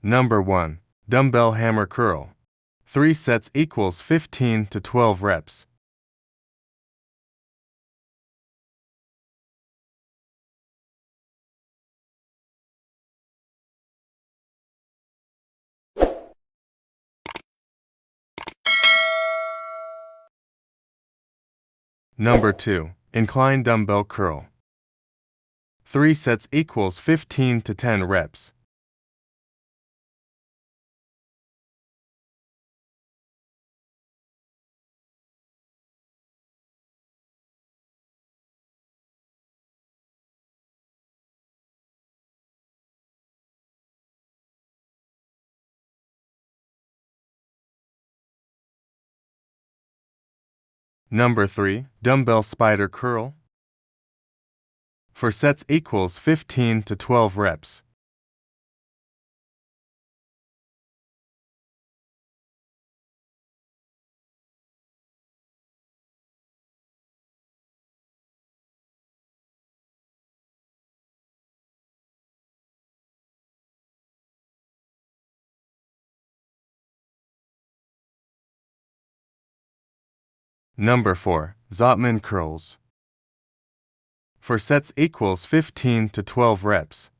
Number 1. Dumbbell hammer curl. 3 sets equals 15 to 12 reps. Number 2. Incline dumbbell curl. 3 sets equals 15 to 10 reps. Number 3. Dumbbell spider curl. 4 sets equals 15 to 12 reps. Number 4. Zottman curls. 4 sets equals 15 to 12 reps.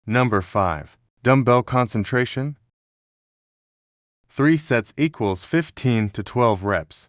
Number 5. Dumbbell concentration. 3 sets equals 15 to 12 reps.